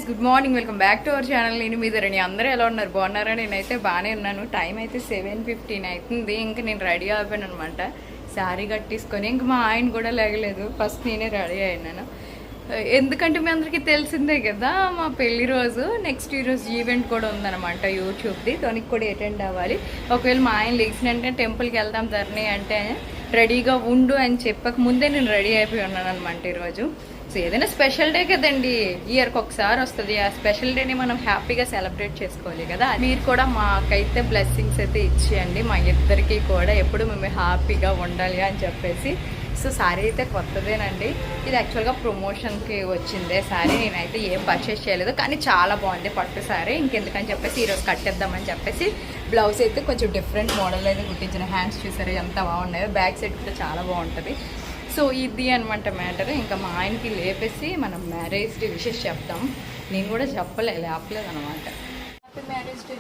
Good morning, welcome back to our channel. నేను మీ ధరణి. అందరూ ఎలా ఉన్నారు? బాగున్నారా? నేనైతే బాగానే ఉన్నాను. టైం అయితే 7:15 అవుతుంది. ఇంక నేను రెడీ అయిపోయాను అనమాట. శారీ కట్టేసుకొని ఇంక మా ఆయన కూడా లేగలేదు. ఫస్ట్ నేనే రెడీ అయినాను. ఎందుకంటే మీ అందరికీ తెలిసిందే కదా, మా పెళ్లి రోజు నెక్స్ట్ ఈరోజు ఈవెంట్ కూడా ఉందన్నమాట యూట్యూబ్ది. దానికి కూడా అటెండ్ అవ్వాలి. ఒకవేళ మా ఆయన లేచినంటే టెంపుల్కి వెళ్దాం ధరణి అంటే రెడీగా ఉండు అని చెప్పక ముందే నేను రెడీ అయిపోయి ఉన్నాను అనమాట ఈరోజు. సో ఏదైనా స్పెషల్ డే కదండి, ఇయర్కి ఒకసారి వస్తుంది. ఆ స్పెషల్ డేని మనం హ్యాపీగా సెలబ్రేట్ చేసుకోవాలి కదా. మీరు కూడా మాకైతే బ్లెస్సింగ్స్ అయితే ఇచ్చేయండి, మా ఇద్దరికి కూడా ఎప్పుడు మేము హ్యాపీగా ఉండాలి అని చెప్పేసి. సో శారీ అయితే కొత్తదేనండి. ఇది యాక్చువల్గా ప్రమోషన్కి వచ్చిందే శారీ. నేనైతే ఏం పర్చేస్ చేయలేదు, కానీ చాలా బాగుంది పట్టు శారీ. ఇంకెందుకని చెప్పేసి ఈరోజు కట్టేద్దామని చెప్పేసి బ్లౌజ్ అయితే కొంచెం డిఫరెంట్ మోడల్ అయితే కుట్టించిన. హ్యాండ్స్ చూసారు ఎంత బాగున్నాయో, బ్యాక్ సైడ్ కూడా చాలా బాగుంటుంది. సో ఇది అనమాట మ్యాటర్. ఇంకా మా ఆయనకి లేపేసి మనం మ్యారేజ్ డే విషెస్ చెప్తాం. నేను కూడా లేపలేదు అనమాట. Happy marriage day.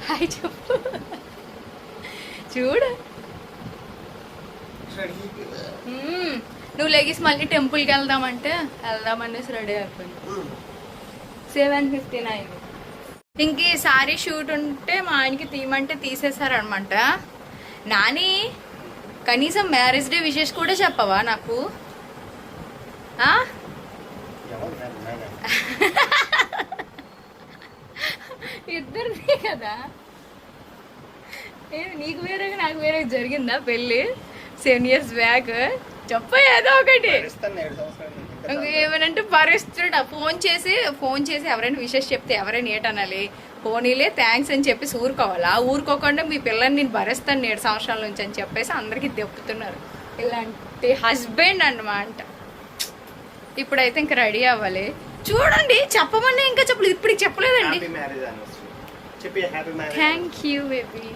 హాయ్ చెప్పు. చూడు నువ్వు లెగిసి మళ్ళీ టెంపుల్కి వెళ్దామనేసి రెడీ అయిపోయింది. 7:59. ఇంక ఈ సారీ షూట్ ఉంటే మా ఆయనకి తీయమంటే తీసేశారనమాట. నాని కనీసం మ్యారేజ్ డే విషెస్ కూడా చెప్పవా నాకు? ఇద్దరిది కదా, నీకు వేరేగా నాకు వేరే జరిగిందా పెళ్ళి 7 years బ్యాక్? చెప్ప ఏదో ఒకటి. ఏమనంటే భరిస్తుడా. ఫోన్ చేసి ఎవరైనా విషెస్ చెప్తే ఎవరైనా ఏటనాలి? పోనీలే థ్యాంక్స్ అని చెప్పేసి ఊరుకోవాలా? ఊరుకోకుండా మీ పిల్లని నేను భరిస్తాను 7 సంవత్సరాల నుంచి అని చెప్పేసి అందరికీ దెప్పుతున్నారు. ఇలాంటి హస్బెండ్ అన్నమాట. ఇప్పుడైతే ఇంకా రెడీ అవ్వాలి. చూడండి, చెప్పమని ఇంకా చెప్పలేదు, ఇప్పుడు చెప్పలేదండి. Thank you baby.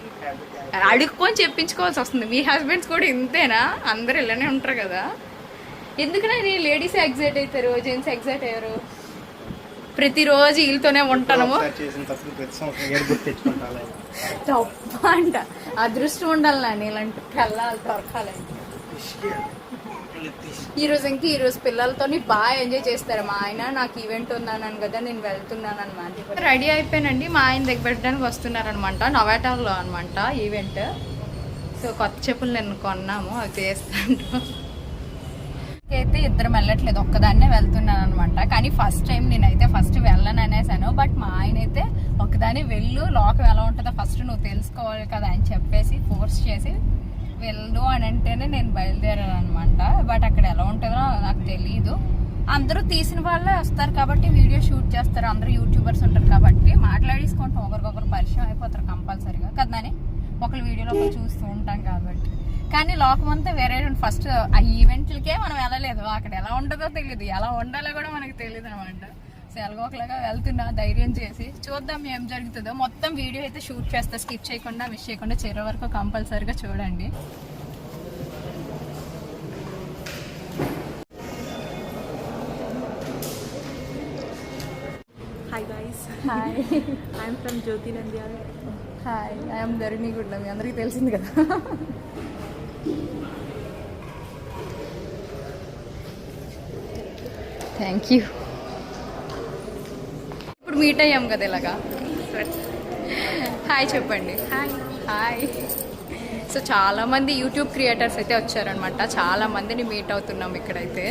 అడుక్కొని చెప్పించుకోవాల్సి వస్తుంది. మీ హస్బెండ్స్ కూడా ఇంతేనా? అందరు ఇలానే ఉంటారు కదా. ఎందుకనే లేడీస్ ఎగ్జైట్ అవుతారు, జెంట్స్ ఎగ్జైట్ అయ్యారు. ప్రతిరోజు వీళ్ళతోనే ఉంటాను. తప్ప అంట. అదృష్టం ఉండాలి నాని ఇలాంటి పిల్లలు దొరకాలంటే. ఈరోజు పిల్లలతో బాగా ఎంజాయ్ చేస్తారు. మా ఆయన నాకు ఈవెంట్ ఉందన్నాను కదా, నేను వెళ్తున్నాను అనమాట. రెడీ అయిపోయానండి. మా ఆయన దగ్గర పెట్టడానికి వస్తున్నారనమాట. నవేటాలో అనమాట ఈవెంట్. సో కొత్త చెప్పులు నేను కొన్నాము, అవి చేస్తాను. అయితే ఇద్దరం వెళ్ళట్లేదు, ఒక్కదాన్నే వెళ్తున్నాను అనమాట. కానీ ఫస్ట్ టైం నేనైతే ఫస్ట్ వెళ్ళను అనేసాను. బట్ మా ఆయన అయితే ఒకదాన్ని లోకం ఎలా ఉంటుందో ఫస్ట్ నువ్వు తెలుసుకోవాలి కదా అని చెప్పేసి ఫోర్స్ చేసి వెళ్ళు అని అంటేనే నేను బయలుదేరాను అనమాట. బట్ అక్కడ ఎలా ఉంటుందో నాకు తెలియదు. అందరూ తీసిన వాళ్ళే వస్తారు కాబట్టి వీడియో షూట్ చేస్తారు. అందరూ యూట్యూబర్స్ ఉంటారు కాబట్టి మాట్లాడేసుకుంటాం, ఒకరికొకరు పరిచయం అయిపోతారు కంపల్సరీగా కదా అని. ఒకరు వీడియోలో చూస్తూ ఉంటాం కాబట్టి. కానీ లోకం అంతా వేరే. ఫస్ట్ ఆ ఈవెంట్లకే మనం వెళ్ళలేదు, అక్కడ ఎలా ఉంటుందో తెలియదు, ఎలా ఉండాలో కూడా మనకు తెలియదు అనమాట. సో ఎలాగోకలాగా వెళ్తున్నా ధైర్యం చేసి. చూద్దాం ఏం జరుగుతుందో. మొత్తం వీడియో అయితే షూట్ చేస్తా, స్కిప్ చేయకుండా మిస్ చేయకుండా చివరి వరకు కంపల్సరీగా చూడండి. Hi guys. Hi, I'm from Jyothi Nandyala. Hi, I'm Dharani Gudla. మీ అందరికీ తెలిసింది కదా. Thank you. ఇప్పుడు మీట్ అయ్యాం కదా ఇలాగా. హాయ్ చెప్పండి. హాయ్. సో చాలామంది యూట్యూబ్ క్రియేటర్స్ అయితే వచ్చారనమాట. చాలా మందిని మీట్ అవుతున్నాం ఇక్కడైతే.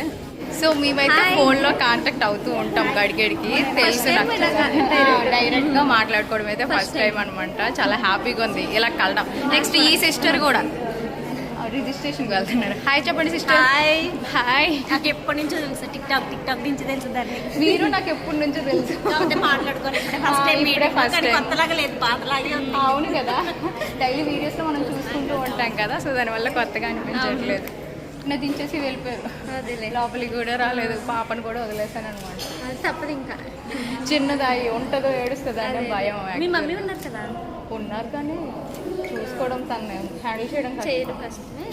సో మేమైతే ఫోన్లో కాంటాక్ట్ అవుతూ ఉంటాం గడిగడికి. తెలుసు నాకు. డైరెక్ట్గా మాట్లాడుకోవడం అయితే ఫస్ట్ టైం అనమాట. చాలా హ్యాపీగా ఉంది ఇలా కలడం. నెక్స్ట్ ఈ సిస్టర్ కూడా రిజిస్ట్రేషన్ వెళ్తున్నారు. హాయ్ చెప్పండి సిస్టర్. హాయ్. నాకు ఎప్పటి నుంచో తెలుసు, టిక్ టాక్ నుంచి తెలుసు దాన్ని. మీరు నాకు ఎప్పటి నుంచో తెలుసు. మాట్లాడుకోవాలి ఫస్ట్ టైం. కొత్తలాగా లేదు, పాతలాగే ఉంది. అవును కదా, డైలీ వీడియోస్ లో మనం చూసుకుంటూ ఉంటాం కదా. సో దానివల్ల కొత్తగా అనిపించట్లేదు. నా దించేసి వెళ్ళిపోయారు, లోపలికి కూడా రాలేదు. పాపను కూడా వదిలేసాను అనమాట. తప్పదు ఇంకా. చిన్నదాయి ఉంటుందో ఏడుస్తుందో అంటే భయం. మీ మమ్మీ ఉన్నారు కదా? ఉన్నారు, కానీ చూసుకోవడం తను హ్యాండిల్ చేయడం కష్టమే.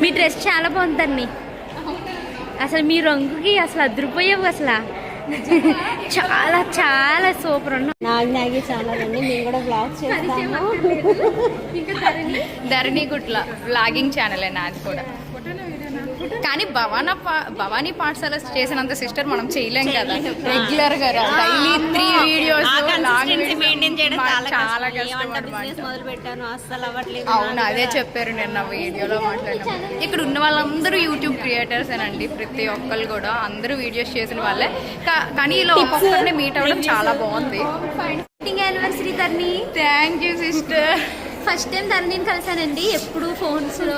మీ డ్రెస్ చాలా బాగుందండి. అసలు మీ రంగుకి అసలు అదిరిపోయావు. అసలు చాలా చాలా సూపర్ ఉన్నాం. నాగి ఛానల్ అండి, మేము కూడా బ్లాగ్ చేస్తాము. ధరణి గుట్ల వ్లాగింగ్ ఛానల్ నాది కూడా. కానీ భవానీ పాఠశాల చేసినంత సిస్టర్ మనం చేయలేం కదా రెగ్యులర్ గా డైలీ 3 వీడియోస్ మెయింటైన్ చేయడం చాలా కష్టం మొదలు పెట్టాను అస్సలు అవ్వట్లేదు. అవును అదే చెప్పారు నిన్న వీడియోలో మాట్లాడిన. ఇక్కడ ఉన్న వాళ్ళందరూ యూట్యూబ్ క్రియేటర్స్ అండి, ప్రతి ఒక్కరు కూడా అందరూ వీడియోస్ చేసిన వాళ్ళే. కానీ ఇలా ఒక్కొక్కరిని మీట్ అవ్వడం చాలా బాగుంది. Anniversary Tarni. Thank you sister. First time తర్నీని కలిసానండి, ఎప్పుడు ఫోన్స్ లో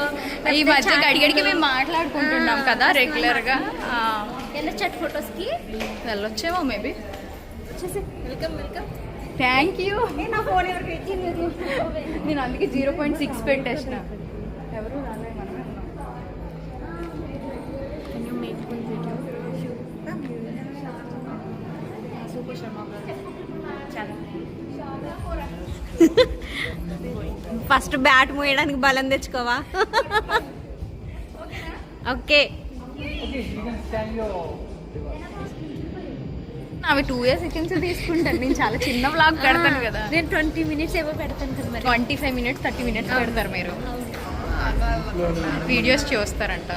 ఈ మధ్య గడిగడికి మేము మాట్లాడుకుంటున్నాం కదా రెగ్యులర్ గా. వెళ్ళొచ్చట్ ఫొటోస్ కి వెళ్ళొచ్చేమో maybe. Welcome welcome. Thank you. నా ఫోన్ ఎవరికి ఇచ్చింది? నేను అందుకే 0.6 పెట్టేసిన. ఎవరు రాలేదు, మనమే ఉన్నాం. ఫస్ట్ బ్యాట్ మోయడానికి బలం తెచ్చుకోవా? ఓకే. అవి 2 seconds తీసుకుంటాను. నేను చాలా చిన్న వ్లాగ్ పెడతాను కదా. నేను 20 minutes ఏవో పెడతాను కదా. 25 minutes 30 minutes పెడతారు మీరు. వీడియోస్ చూస్తారంట.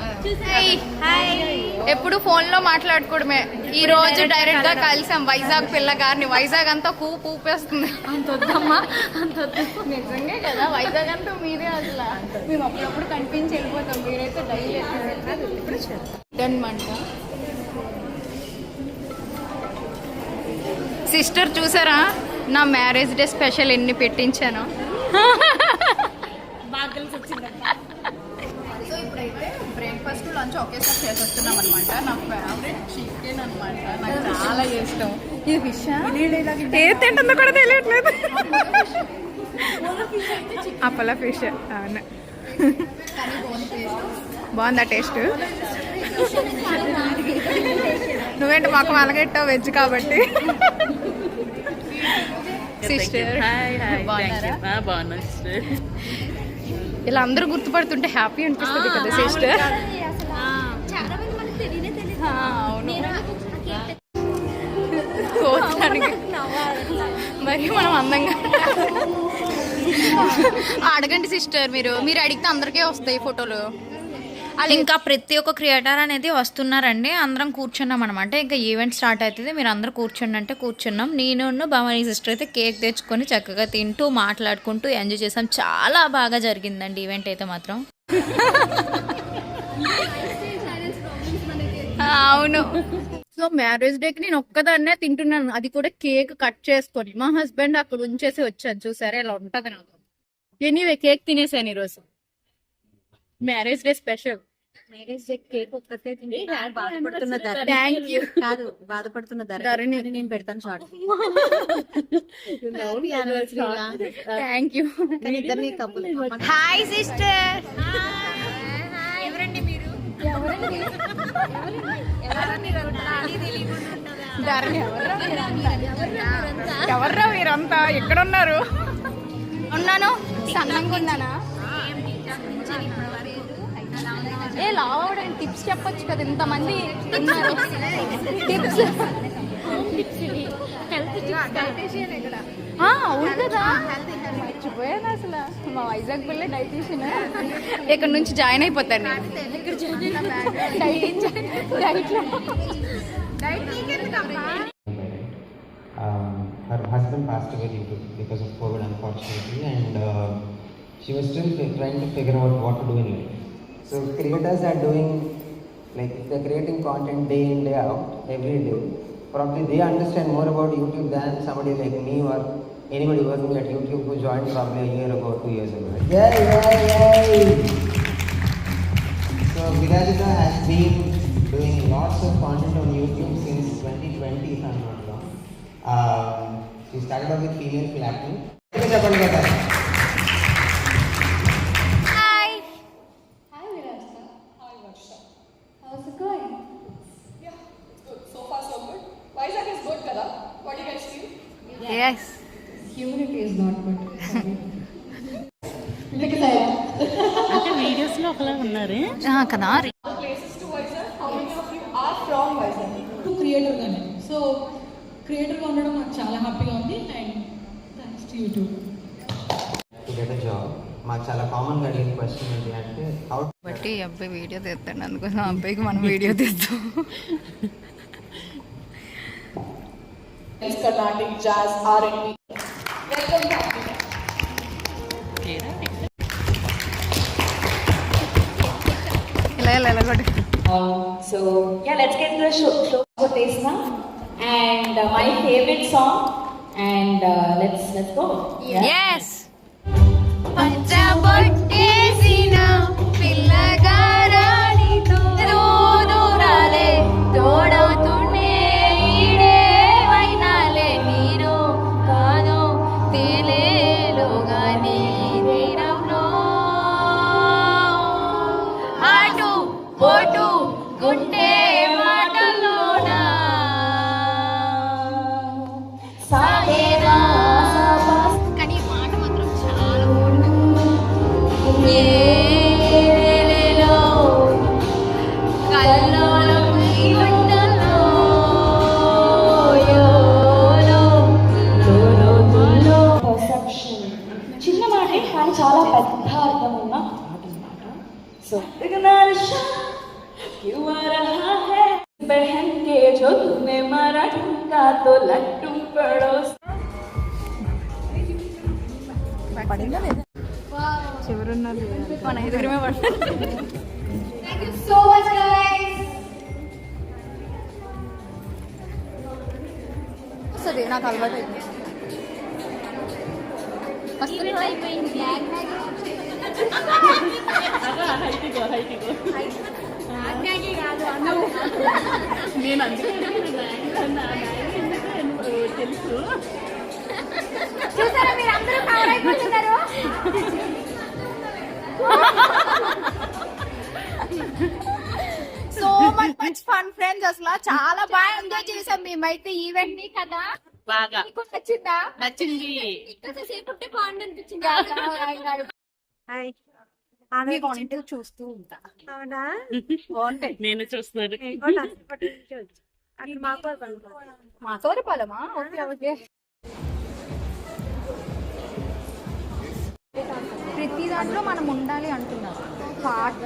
ఎప్పుడు ఫోన్ లో మాట్లాడుకోవడమే. ఈ రోజు డైరెక్ట్ గా కలిసాం వైజాగ్ పిల్ల గారిని. వైజాగ్ అంతా కూపేస్తుంది. అంతొద్దమ్మా, అంతొద్దు. నిజంగా కదా, వైజాగ్ అంతా మీరే. అసలు మేము అప్పుడప్పుడు కనిపించి వెళ్ళిపోతాం. మీరైతే డైలీ అనమాట. సిస్టర్ చూసారా నా మ్యారేజ్ డే స్పెషల్ ఎన్ని పెట్టించాను. సో ఇప్పుడైతే బ్రేక్ఫాస్ట్ లంచ్ ఒకేసారి చేసేస్తున్నాం అనమాట. నా ఫేవరెట్ చికెన్ అనమాట, నాకు చాలా ఇష్టం. ఇది ఫిష్ ఏ తింటుందో కూడా తెలియట్లేదు. అప్పలా ఫిష్. అవును, బాగుందా టేస్ట్? నువ్వేంటి మాకు మలగెట్టావు వెజ్ కాబట్టి. సిస్టర్ ఇలా అందరూ గుర్తుపడుతుంటే హ్యాపీ అనిపిస్తుంది కదా సిస్టర్. అవును, మరి మనం అందంగా అడగండి సిస్టర్. మీరు అడిగితే అందరికీ వస్తాయి ఫోటోలు. అది ఇంకా ప్రతి ఒక్క క్రియేటర్ అనేది వస్తున్నారండి. అందరం కూర్చున్నాం అనమాట. ఇంకా ఈవెంట్ స్టార్ట్ అవుతుంది. మీరు అందరూ కూర్చోండి అంటే కూర్చున్నాం. నేను భవానీ సిస్టర్ అయితే కేక్ తెచ్చుకొని చక్కగా తింటూ మాట్లాడుకుంటూ ఎంజాయ్ చేసాం. చాలా బాగా జరిగిందండి ఈవెంట్ అయితే మాత్రం. అవును. సో మ్యారేజ్ డేకి నేను ఒక్కదాన్నే తింటున్నాను, అది కూడా కేక్ కట్ చేసుకొని. మా హస్బెండ్ అక్కడ ఉంచేసి వచ్చాను. చూసారా ఇలా ఉంటది నాకు. ఎనీవే కేక్ తినేసాను ఈరోజు. Marriage day special. Marriage day cake ఒక్కతే తిని బాధపడుతున్న థ్యాంక్ యూ కాదు, బాధపడుతున్న ధరని నేను పెడతాను షార్ట్. Thank you. ఇద్దరిని కప్పులు. Hi sister. ఎవరండి మీరు? ఎవర్రా మీరంతా? ఎక్కడున్నారు? ఉన్నాను, సన్నంగా ఉన్నానా? ఏ లావ్ అవడానికి టిప్స్ చెప్పొచ్చు కదా, ఇంతమంది టిప్స్. అవును కదా, మర్చిపోయాను అసలు. మా వైజాగ్ పిల్ల డైటీషియన్. ఇక్కడ నుంచి జాయిన్ అయిపోతాను. Her husband passed away because of COVID, unfortunately, and she was still trying to figure out what to do in life. So creators are doing, like, they're creating content day in, day out, every day. Probably they understand more about YouTube than somebody like me or anybody working at YouTube who joined probably a year ago, 2 years ago. Yay! So Virajita has been doing lots of content on YouTube since 2020, if I'm not wrong. She started off with female flapping. Hi. Hi Virajita. Hi Varsha. How's it going? Yeah, it's good. So far so good. Vizag is good, kada? What do you guys feel? Yes. Humidity is not good. అంటే videos లో ఒకలా ఉన్నారు కదా. Places to Vizag. How many of you are from Vizag? Creator గానే. So creator గా ఉండడం నాకు చాలా హ్యాపీగా ఉంది, and thanks to you too. To get a job, మాకు చాలా కామన్గా అడిగిన క్వశ్చన్ ఏంటి అంటే బట్టి ఈ అబ్బాయి వీడియో తీస్తాడు, అందుకోసం ఆ అబ్బాయికి మనం వీడియో తీస్తాం. Carnatic jazz R&B. Welcome back. ఇలా కొట్టి. So yeah, let's get the show for taste now. And my favorite song. And let's go. Yes. పంచబొట్టేసిన పిల్లగారానితో దూరాలే తోడవుతుండే ఈడేవైనాలే నీరు కాదో తేలేలోగా నీ తీరంలో అటు పోటు గుండె మాటల్లోనా సాగేరా కానీ ఈ పాట మాత్రం చాలా బాగుంటుంది. ఏలేలో కల్లోలం ఈ గుండెల్లో యోలో పర్సెప్షన్ చిన్న మాటే కానీ చాలా పెద్ద అర్థం ఉన్న మాట అన్నమాట. సో बहन के जो तुम्हें मारा ठुमका तो लट्टू पड़ो. చివరున్నారు మన ఎదురుమే పడుతుంది. Thank you so much, guys. వస్తుంది నాకు అలవాటు అయింది. నేను అందుకే తెలుసు. చూసారా మీరు అందరూ కవర్ అయిపోతున్నారు. సో మచ్ ఫన్ ఫ్రెండ్స్, అసలు చాలా బాగా ఎంజాయ్ చేసాం మేమైతే ఈవెంట్ ని కదా. బాగా మీకు నచ్చిందా? నచ్చింది. ఇంతసేపు ఉంటే బాగుంది అనిపించింది. చూస్తూ ఉంటా. అవునా? బాగుంటాయి. నేను చూస్తున్నాను. మా తోరపాలమా? Okay okay. ప్రతి దాంట్లో మనం ఉండాలి అంటున్నాం. పార్ట్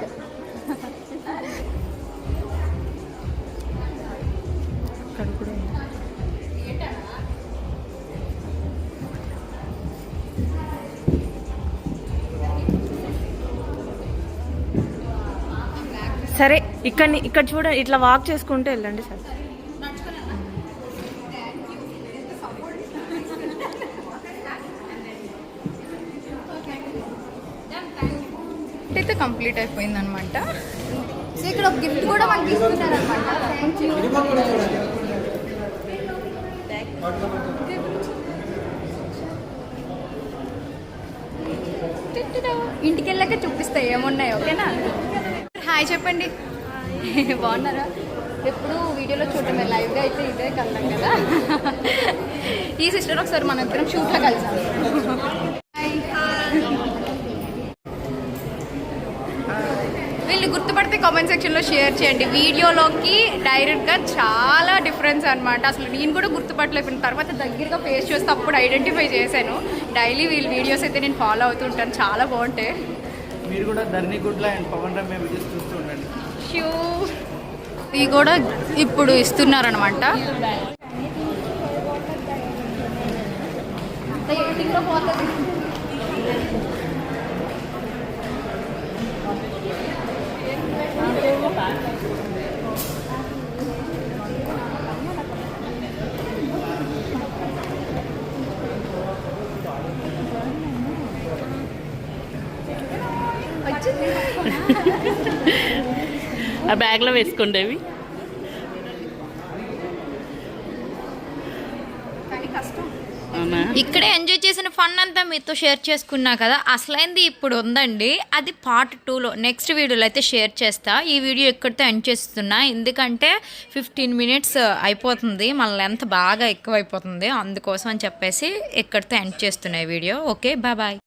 సరే ఇక్కడ చూడండి, ఇట్లా వాక్ చేసుకుంటూ వెళ్ళండి సార్. అయితే కంప్లీట్ అయిపోయింది అనమాట. సో ఇక్కడ ఒక గిఫ్ట్ కూడా మనకి ఇస్తున్నారు అనమాట. ఇంటికి వెళ్ళాక చూపిస్తాయి ఏమున్నాయి. ఓకేనా? హాయ్ చెప్పండి. బాగున్నారా? ఎప్పుడు వీడియోలో చూడటమే, లైవ్గా అయితే ఇదే కళ్ళం కదా. ఈ సిస్టర్ ఒకసారి మనం ఇద్దరం షూట్లో కలిసాం. వీళ్ళు గుర్తుపడితే కామెంట్ సెక్షన్లో షేర్ చేయండి. వీడియోలోకి డైరెక్ట్గా చాలా డిఫరెన్స్ అనమాట. అసలు నేను కూడా గుర్తుపట్టలేకపోయిన తర్వాత దగ్గరగా ఫేస్ చూస్తే అప్పుడు ఐడెంటిఫై చేశాను. డైలీ వీళ్ళ వీడియోస్ అయితే నేను ఫాలో అవుతూ ఉంటాను, చాలా బాగుంటాయి. మీరు కూడా ధర్ని గుడ్ల అండ్ పవన్ రమ్య వీడియోస్ చూస్తూ ఉండండి. ఇవి కూడా ఇప్పుడు ఇస్తున్నారనమాట. ఆ బ్యాగ్లో వేసుకోండి. ఇక్కడే ఎంజాయ్ చేసిన ఫన్ అంతా మీతో షేర్ చేసుకున్నా కదా. అసలైంది ఇప్పుడు ఉందండి, అది పార్ట్ 2లో నెక్స్ట్ వీడియోలో అయితే షేర్ చేస్తా. ఈ వీడియో ఇక్కడితో ఎండ్ చేస్తున్నా, ఎందుకంటే 15 minutes అయిపోతుంది, మన లెంత్ బాగా ఎక్కువ అయిపోతుంది. అందుకోసం అని చెప్పేసి ఇక్కడితో ఎండ్ చేస్తున్నా ఈ వీడియో. Okay, bye.